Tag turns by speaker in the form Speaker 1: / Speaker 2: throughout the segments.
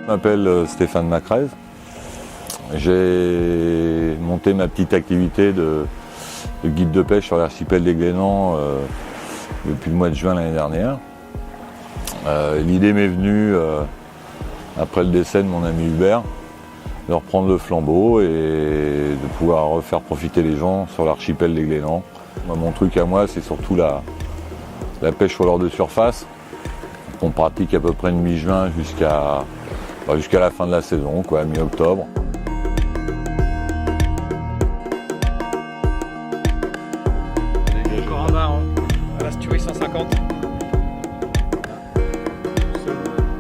Speaker 1: Je m'appelle Stéphane Macrez. J'ai monté ma petite activité de guide de pêche sur l'archipel des Glénans depuis le mois de juin l'année dernière. L'idée m'est venue, après le décès de mon ami Hubert, de reprendre le flambeau et de pouvoir refaire profiter les gens sur l'archipel des Glénans. Mon truc à moi, c'est surtout la pêche au leurre de surface, qu'on pratique à peu près de mi-juin jusqu'à la fin de la saison, mi-octobre.
Speaker 2: Encore un bar à la Sturie 150.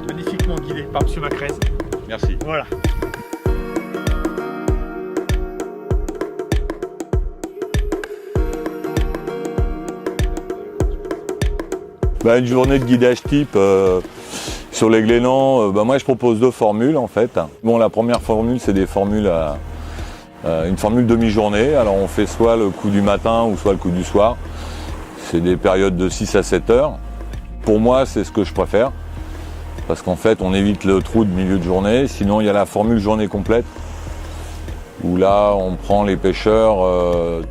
Speaker 2: Magnifiquement guidé par M. Macrez.
Speaker 1: Merci.
Speaker 2: Voilà.
Speaker 1: Une journée de guidage type sur les Glénans, moi je propose deux formules en fait. La première formule, c'est une formule demi-journée. Alors on fait soit le coup du matin ou soit le coup du soir. C'est des périodes de 6 à 7 heures. Pour moi, c'est ce que je préfère. Parce qu'en fait, on évite le trou de milieu de journée. Sinon, il y a la formule journée complète. Où là, on prend les pêcheurs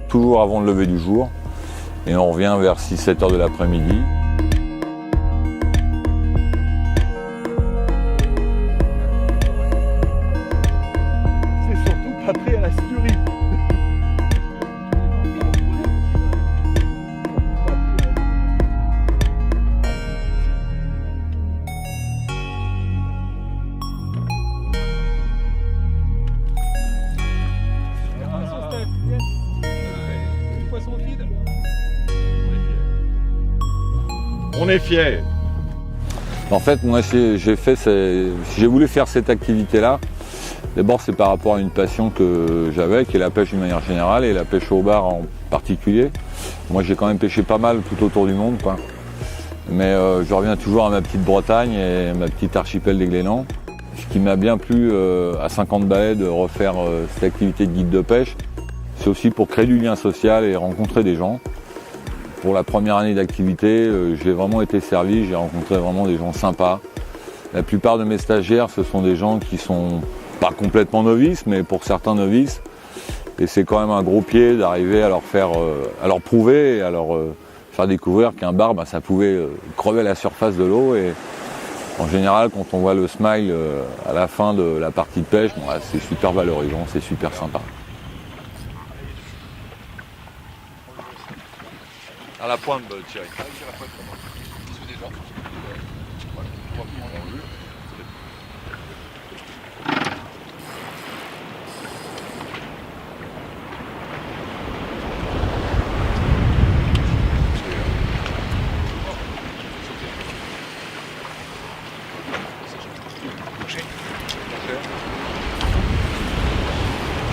Speaker 1: toujours avant le lever du jour. Et on revient vers 6-7 heures de l'après-midi.
Speaker 2: Pas pris à la Sturie.
Speaker 1: On est fiers. En fait, moi, j'ai voulu faire cette activité-là. D'abord, c'est par rapport à une passion que j'avais, qui est la pêche d'une manière générale et la pêche au bar en particulier. Moi, j'ai quand même pêché pas mal tout autour du monde, Mais je reviens toujours à ma petite Bretagne et ma petite archipel des Glénans. Ce qui m'a bien plu à 50 balais de refaire cette activité de guide de pêche, c'est aussi pour créer du lien social et rencontrer des gens. Pour la première année d'activité, j'ai vraiment été servi, j'ai rencontré vraiment des gens sympas. La plupart de mes stagiaires, ce sont des gens qui sont pas complètement novices, mais pour certains novices. Et c'est quand même un gros pied d'arriver à leur prouver et à leur faire découvrir qu'un bar, ça pouvait crever à la surface de l'eau. Et en général, quand on voit le smile à la fin de la partie de pêche, c'est super valorisant, c'est super sympa. À la pointe, Thierry.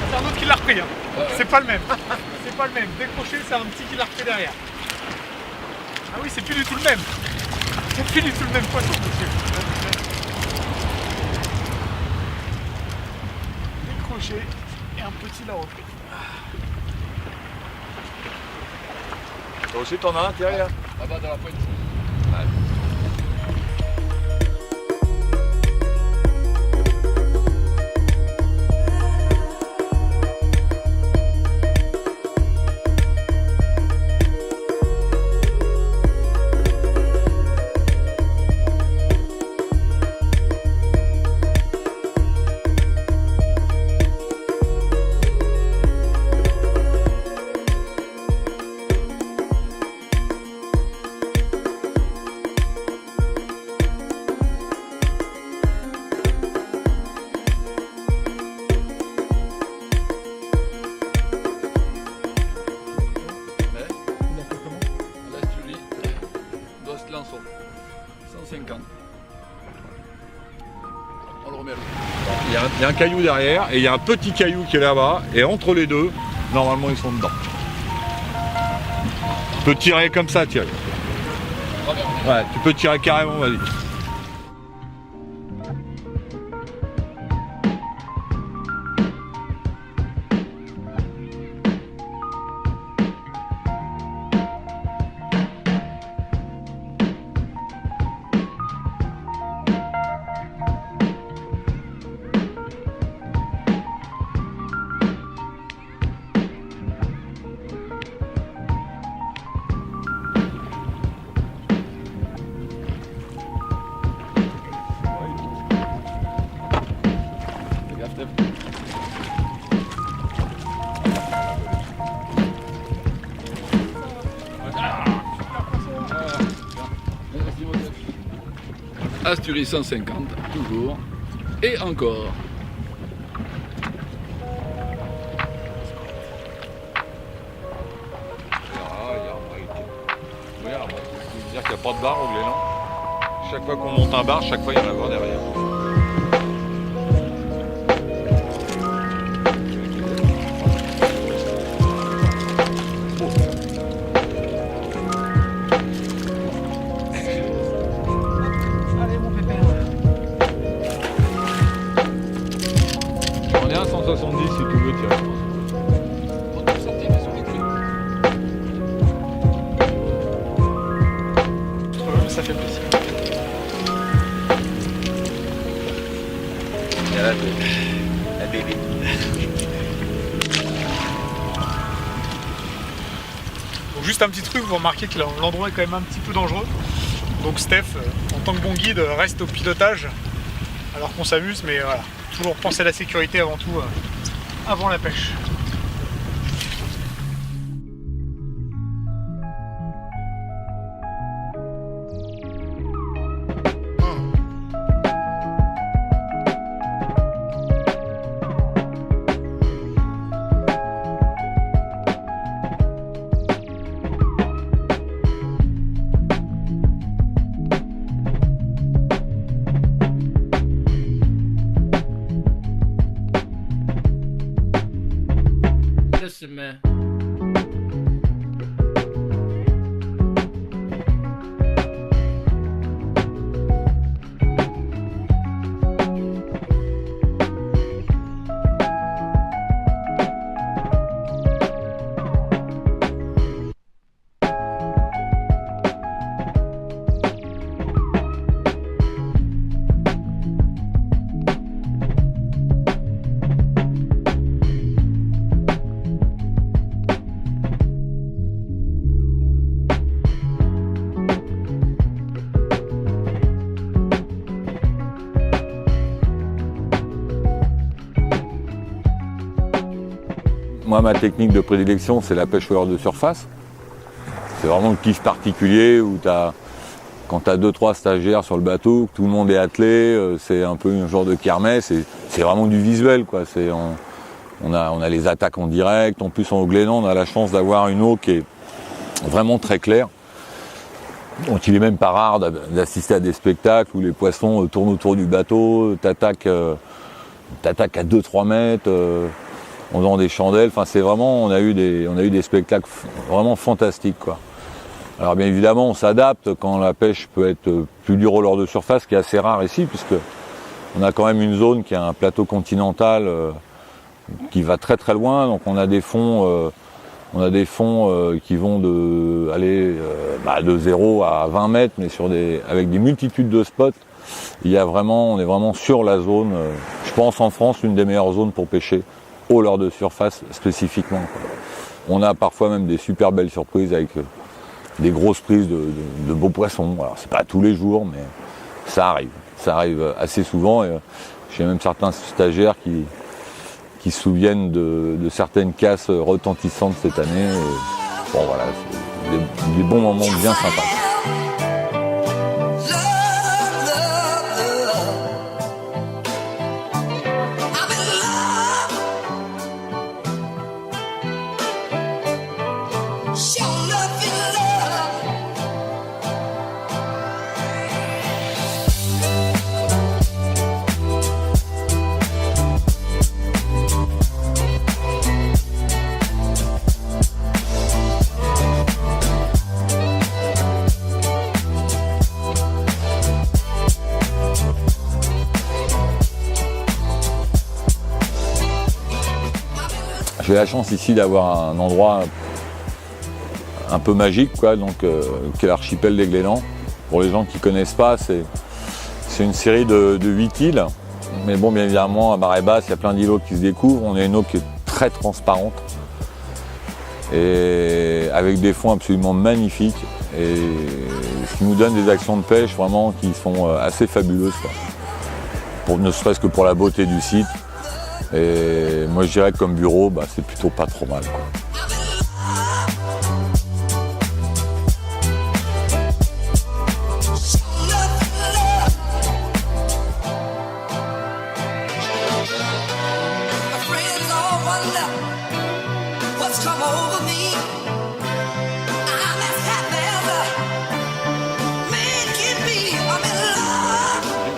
Speaker 2: C'est un autre qui l'a repris. C'est pas le même. C'est pas le même. Décroché, c'est un petit qui l'a repris derrière. Ah oui, c'est plus du tout le même. C'est plus du tout le même poisson, monsieur. Décroché et un petit l'a repris.
Speaker 1: Toi aussi, t'en as un, Thierry, là ?
Speaker 3: Là-bas dans la pointe. Lançon, 150. On le remet à l'eau.
Speaker 1: Il y a un caillou derrière et il y a un petit caillou qui est là-bas. Et entre les deux, normalement, ils sont dedans. Tu peux tirer comme ça, Thierry. Ouais, tu peux tirer carrément, vas-y.
Speaker 3: Asturie 150, toujours. Et encore.
Speaker 1: Regarde, dire qu'il n'y a pas de barre au Glénan. Chaque fois qu'on monte un bar, chaque fois il y en a un barre derrière.
Speaker 2: Allez mon pépère.
Speaker 1: On est à 170 si tu veux, tiens.
Speaker 2: Ça fait plaisir.
Speaker 4: La bébé.
Speaker 2: Donc juste un petit truc, vous remarquez que l'endroit est quand même un petit peu dangereux. Donc Steph, en tant que bon guide, reste au pilotage alors qu'on s'amuse, mais voilà, toujours penser à la sécurité avant tout, avant la pêche.
Speaker 5: Listen, man.
Speaker 1: Moi, ma technique de prédilection, c'est la pêche hors de surface. C'est vraiment le kiff particulier où quand tu as 2-3 stagiaires sur le bateau, que tout le monde est attelé, c'est un peu un genre de kermesse, c'est vraiment du visuel, quoi. On a les attaques en direct. En plus, au Glénan, on a la chance d'avoir une eau qui est vraiment très claire. Donc il est même pas rare d'assister à des spectacles où les poissons tournent autour du bateau, t'attaquent à 2-3 mètres, on vend des chandelles. Enfin, c'est vraiment, on a eu des spectacles vraiment fantastiques, quoi. Alors bien évidemment, on s'adapte quand la pêche peut être plus dure au leurre de surface, ce qui est assez rare ici, puisque on a quand même une zone qui a un plateau continental qui va très très loin. Donc on a des fonds qui vont de 0 à 20 mètres, mais avec des multitudes de spots. On est vraiment sur la zone, je pense en France, une des meilleures zones pour pêcher au leurre de surface spécifiquement, quoi. On a parfois même des super belles surprises avec des grosses prises de beaux poissons. Alors c'est pas tous les jours, mais ça arrive assez souvent. Et j'ai même certains stagiaires qui se souviennent de certaines casses retentissantes cette année. Et bon voilà, c'est des bons moments bien sympas. J'ai la chance ici d'avoir un endroit un peu magique, quoi, donc, qui est l'archipel des Glénans. Pour les gens qui ne connaissent pas, c'est une série de 8 îles. Mais bon, bien évidemment, à marée basse, il y a plein d'îlots qui se découvrent. On a une eau qui est très transparente et avec des fonds absolument magnifiques. Et ce qui nous donne des actions de pêche vraiment qui sont assez fabuleuses, quoi. Ne serait-ce que pour la beauté du site. Et moi je dirais que comme bureau, c'est plutôt pas trop mal, quoi.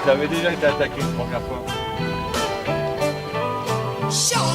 Speaker 1: J'avais déjà été attaqué une première fois.
Speaker 6: Show